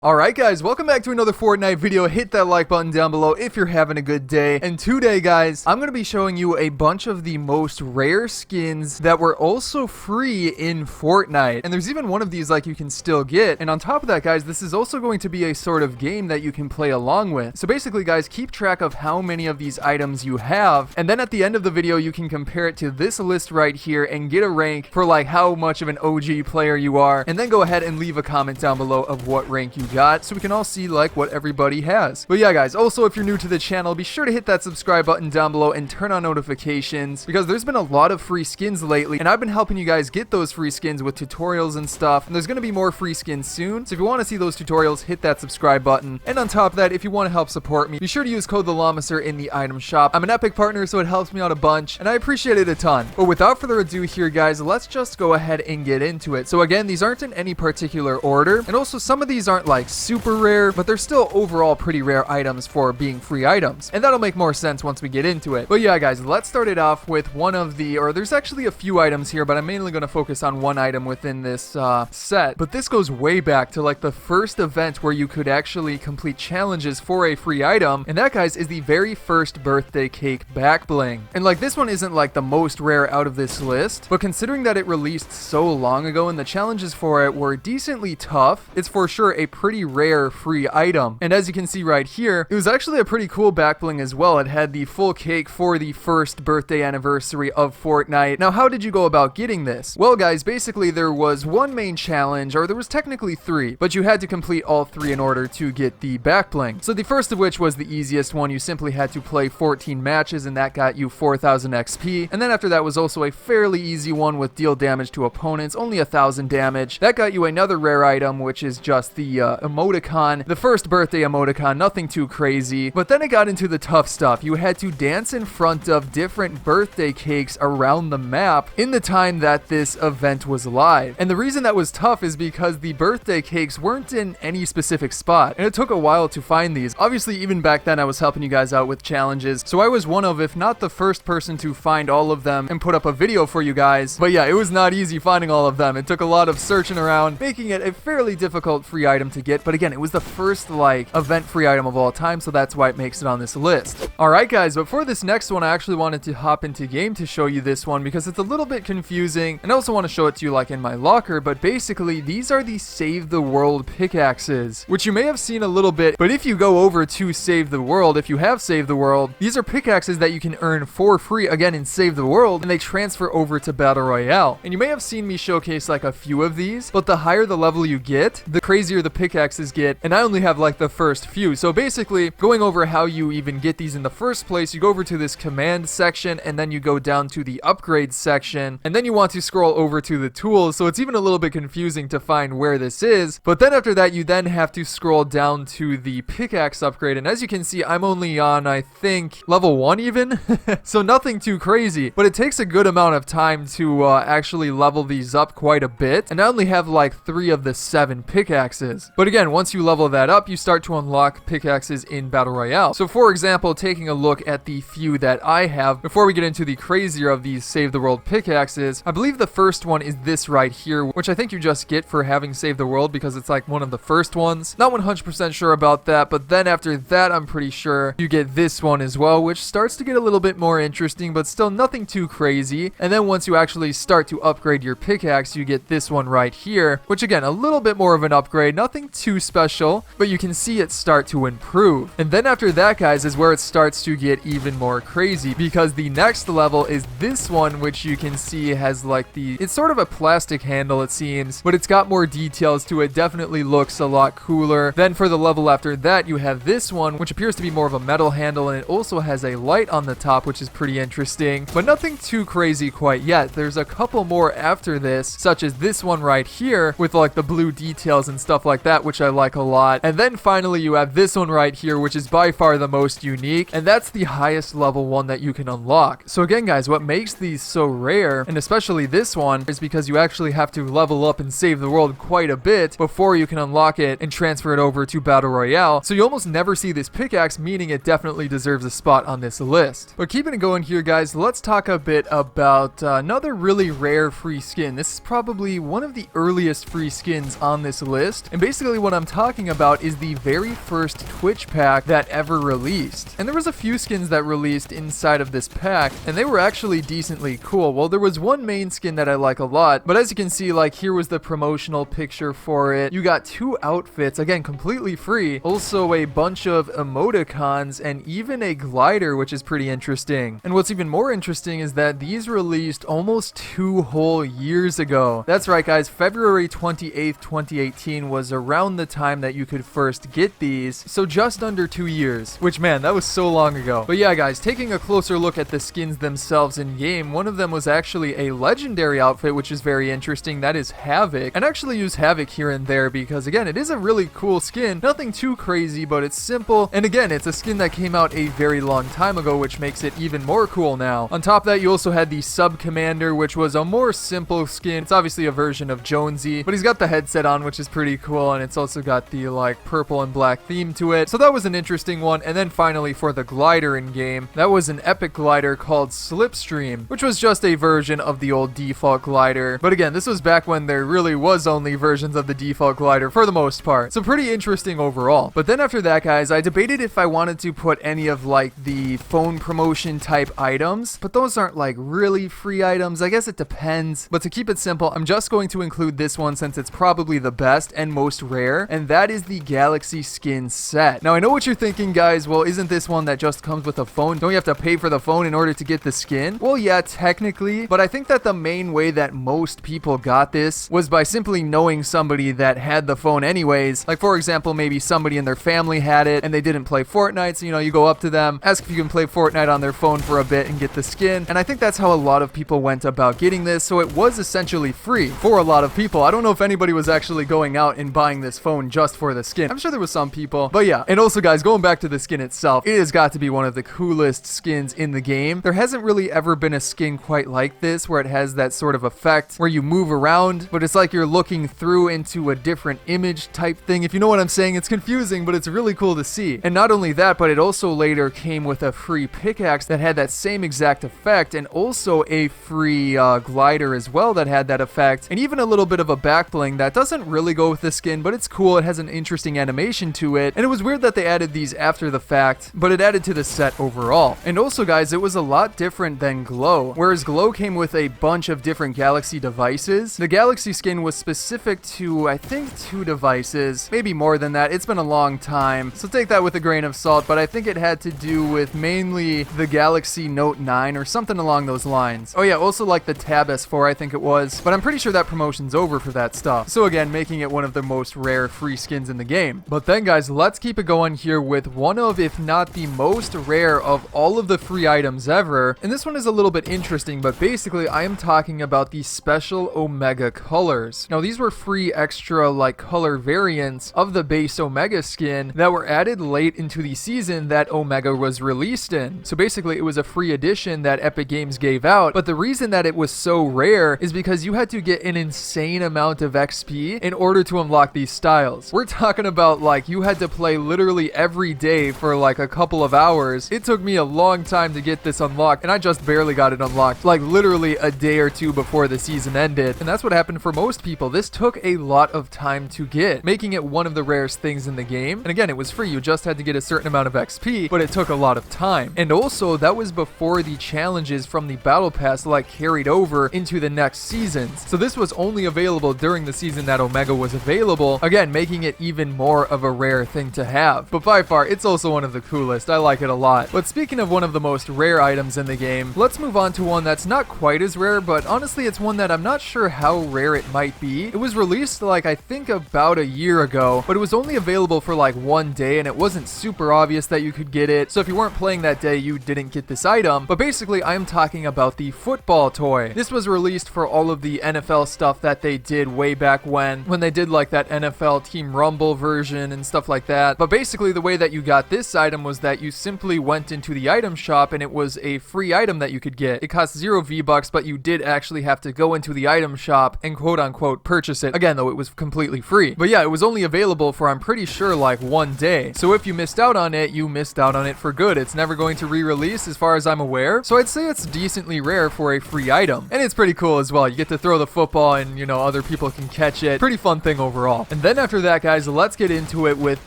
Alright guys, welcome back to another Fortnite video. Hit that like button down below if you're having a good day. And today guys, I'm going to be showing you a bunch of the most rare skins that were also free in Fortnite. And there's even one of these like you can still get. And on top of that guys, this is also going to be a sort of game that you can play along with. So basically guys, keep track of how many of these items you have. And then at the end of the video, you can compare it to this list right here and get a rank for like how much of an OG player you are. And then go ahead and leave a comment down below of what rank you got so we can all see like what everybody has. But yeah guys, also if you're new to the channel, be sure to hit that subscribe button down below and turn on notifications because there's been a lot of free skins lately and I've been helping you guys get those free skins with tutorials and stuff, and there's going to be more free skins soon. So if you want to see those tutorials, hit that subscribe button. And on top of that, if you want to help support me, be sure to use code TheLlamaSir in the item shop. I'm an Epic partner, so it helps me out a bunch and I appreciate it a ton. But without further ado here guys, let's just go ahead and get into it. So again, these aren't in any particular order, and also some of these aren't like super rare, but they're still overall pretty rare items for being free items, and that'll make more sense once we get into it. But yeah guys, let's start it off with one of the, or there's actually a few items here, but I'm mainly going to focus on one item within this set. But this goes way back to like the first event where you could actually complete challenges for a free item, and that guys is the very first birthday cake back bling. And like this one isn't like the most rare out of this list, but considering that it released so long ago and the challenges for it were decently tough, it's for sure a pretty rare free item. And as you can see right here, it was actually a pretty cool back bling as well. It had the full cake for the first birthday anniversary of Fortnite. Now how did you go about getting this? Well guys, basically there was one main challenge, or there was technically three, but you had to complete all three in order to get the back bling. So the first of which was the easiest one. You simply had to play 14 matches and that got you 4,000 XP. And then after that was also a fairly easy one with deal damage to opponents, only 1,000 damage. That got you another rare item, which is just the emoticon, the first birthday emoticon, nothing too crazy. But then it got into the tough stuff. You had to dance in front of different birthday cakes around the map in the time that this event was live. And the reason that was tough is because the birthday cakes weren't in any specific spot, and it took a while to find these. Obviously, even back then I was helping you guys out with challenges, so I was one of, if not the first person to find all of them and put up a video for you guys. But yeah, it was not easy finding all of them. It took a lot of searching around, making it a fairly difficult free item to get. But again, it was the first like event free item of all time, so that's why it makes it on this list. Alright guys, but for this next one I actually wanted to hop into game to show you this one because it's a little bit confusing, and I also want to show it to you like in my locker. But basically these are the Save the World pickaxes, which you may have seen a little bit, but if you go over to Save the World, if you have Save the World, these are pickaxes that you can earn for free again in Save the World, and they transfer over to Battle Royale. And you may have seen me showcase like a few of these, but the higher the level you get, the crazier the pickaxes get, and I only have like the first few. So basically, going over how you even get these in the first place, you go over to this command section and then you go down to the upgrade section, and then you want to scroll over to the tools. So it's even a little bit confusing to find where this is. But then after that, you then have to scroll down to the pickaxe upgrade, and as you can see, I'm only on I think level 1 even. So nothing too crazy, but it takes a good amount of time to actually level these up quite a bit, and I only have like 3 of the 7 pickaxes. But again, once you level that up, you start to unlock pickaxes in Battle Royale. So for example, taking a look at the few that I have, before we get into the crazier of these Save the World pickaxes, I believe the first one is this right here, which I think you just get for having Save the World because it's like one of the first ones. Not 100% sure about that, but then after that, I'm pretty sure you get this one as well, which starts to get a little bit more interesting, but still nothing too crazy. And then once you actually start to upgrade your pickaxe, you get this one right here, which again, a little bit more of an upgrade, nothing too special, but you can see it start to improve. And then after that guys is where it starts to get even more crazy, because the next level is this one, which you can see has like it's sort of a plastic handle it seems, but it's got more details to it, definitely looks a lot cooler. Then for the level after that, you have this one, which appears to be more of a metal handle, and it also has a light on the top, which is pretty interesting, but nothing too crazy quite yet. There's a couple more after this, such as this one right here with like the blue details and stuff like that, which I like a lot. And then finally you have this one right here, which is by far the most unique, and that's the highest level one that you can unlock. So again guys, what makes these so rare, and especially this one, is because you actually have to level up and Save the World quite a bit before you can unlock it and transfer it over to Battle Royale. So you almost never see this pickaxe, meaning it definitely deserves a spot on this list. But keeping it going here guys, let's talk a bit about another really rare free skin. This is probably one of the earliest free skins on this list, and basically basically what I'm talking about is the very first Twitch pack that ever released. And there was a few skins that released inside of this pack, and they were actually decently cool. Well, there was one main skin that I like a lot, but as you can see, like, here was the promotional picture for it. You got 2 outfits, again, completely free. Also a bunch of emoticons and even a glider, which is pretty interesting. And what's even more interesting is that these released almost 2 whole years ago. That's right, guys. February 28th, 2018 was around the time that you could first get these. So just under 2 years, which, man, that was so long ago. But yeah, guys, taking a closer look at the skins themselves in game, one of them was actually a legendary outfit, which is very interesting. That is Havoc. And actually use Havoc here and there because, again, it is a really cool skin. Nothing too crazy, but it's simple. And again, it's a skin that came out a very long time ago, which makes it even more cool now. On top of that, you also had the Sub Commander, which was a more simple skin. It's obviously a version of Jonesy, but he's got the headset on, which is pretty cool, and it's also got the, like, purple and black theme to it. So that was an interesting one. And then finally, for the glider in game, that was an epic glider called Slipstream, which was just a version of the old default glider. But again, this was back when there really was only versions of the default glider for the most part. So pretty interesting overall. But then after that, guys, I debated if I wanted to put any of, like, the phone promotion type items, but those aren't, like, really free items. I guess it depends. But to keep it simple, I'm just going to include this one since it's probably the best and most rare, and that is the Galaxy skin set. Now, I know what you're thinking, guys. Well, isn't this one that just comes with a phone? Don't you have to pay for the phone in order to get the skin? Well, yeah, technically, but I think that the main way that most people got this was by simply knowing somebody that had the phone anyways. Like, for example, maybe somebody in their family had it and they didn't play Fortnite, so, you know, you go up to them, ask if you can play Fortnite on their phone for a bit and get the skin. And I think that's how a lot of people went about getting this, so it was essentially free for a lot of people. I don't know if anybody was actually going out and buying this phone just for the skin. I'm sure there was some people, but yeah. And also, guys, going back to the skin itself, it has got to be one of the coolest skins in the game. There hasn't really ever been a skin quite like this where it has that sort of effect where you move around, but it's like you're looking through into a different image type thing. If you know what I'm saying, it's confusing, but it's really cool to see. And not only that, but it also later came with a free pickaxe that had that same exact effect, and also a free glider as well that had that effect, and even a little bit of a backbling that doesn't really go with the skin, but it's cool. It has an interesting animation to it, and it was weird that they added these after the fact, but it added to the set overall. And also, guys, it was a lot different than Glow. Whereas Glow came with a bunch of different Galaxy devices, the Galaxy skin was specific to, I think, 2 devices, maybe more than that. It's been a long time, so take that with a grain of salt, but I think it had to do with mainly the Galaxy Note 9 or something along those lines. Oh yeah, also like the Tab S4, I think it was, but I'm pretty sure that promotion's over for that stuff. So again, making it one of the most rare free skins in the game. But then, guys, let's keep it going here with one of, if not the most rare of all of the free items ever. And this one is a little bit interesting, but basically I am talking about the special Omega colors. Now, these were free extra, like, color variants of the base Omega skin that were added late into the season that Omega was released in. So basically it was a free edition that Epic Games gave out, but the reason that it was so rare is because you had to get an insane amount of XP in order to unlock these styles. We're talking about, like, you had to play literally every day for like a couple of hours. It took me a long time to get this unlocked, and I just barely got it unlocked, like literally a day or 2 before the season ended. And that's what happened for most people. This took a lot of time to get, making it one of the rarest things in the game. And again, it was free. You just had to get a certain amount of XP, but it took a lot of time. And also, that was before the challenges from the Battle Pass, like, carried over into the next seasons. So this was only available during the season that Omega was available, again, making it even more of a rare thing to have. But by far, it's also one of the coolest. I like it a lot. But speaking of one of the most rare items in the game, let's move on to one that's not quite as rare, but honestly, it's one that I'm not sure how rare it might be. It was released, like, I think about a year ago, but it was only available for like 1 day, and it wasn't super obvious that you could get it. So if you weren't playing that day, you didn't get this item. But basically, I'm talking about the football toy. This was released for all of the NFL stuff that they did way back when they did like that NFL Team Rumble version and stuff like that. But basically, the way that you got this item was that you simply went into the item shop, and it was a free item that you could get. It cost 0 V-Bucks, but you did actually have to go into the item shop and quote-unquote purchase it. Again, though, it was completely free. But yeah, it was only available for, I'm pretty sure, like 1 day. So if you missed out on it, you missed out on it for good. It's never going to re-release as far as I'm aware. So I'd say it's decently rare for a free item. And it's pretty cool as well. You get to throw the football and, you know, other people can catch it. Pretty fun thing overall. And And then after that, guys, let's get into it with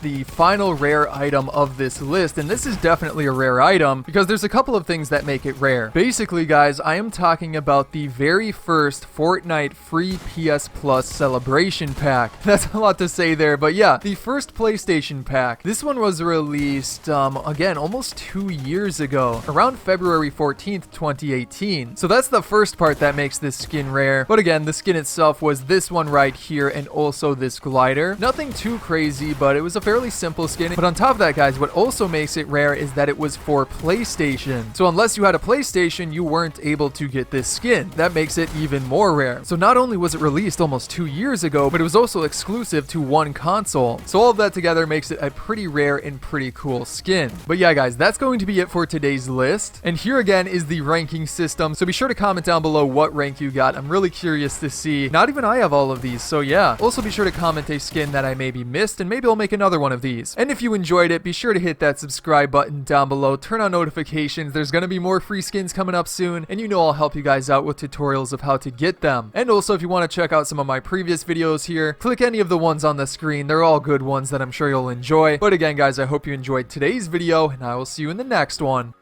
the final rare item of this list. And this is definitely a rare item because there's a couple of things that make it rare. Basically, guys, I am talking about the very first Fortnite free PS Plus celebration pack. That's a lot to say there, but yeah, the first PlayStation pack. This one was released, again, almost 2 years ago, around February 14th, 2018. So that's the first part that makes this skin rare. But again, the skin itself was this one right here and also this glider. Nothing too crazy, but it was a fairly simple skin. But on top of that, guys, what also makes it rare is that it was for PlayStation. So unless you had a PlayStation, you weren't able to get this skin. That makes it even more rare. So not only was it released almost 2 years ago, but it was also exclusive to one console. So all of that together makes it a pretty rare and pretty cool skin. But yeah, guys, that's going to be it for today's list. And here again is the ranking system. So be sure to comment down below what rank you got. I'm really curious to see. Not even I have all of these, so yeah. Also be sure to comment a skin that I maybe missed, and maybe I'll make another one of these. And if you enjoyed it, be sure to hit that subscribe button down below. Turn on notifications. There's going to be more free skins coming up soon, and you know I'll help you guys out with tutorials of how to get them. And also, if you want to check out some of my previous videos here, click any of the ones on the screen. They're all good ones that I'm sure you'll enjoy. But again, guys, I hope you enjoyed today's video, and I will see you in the next one.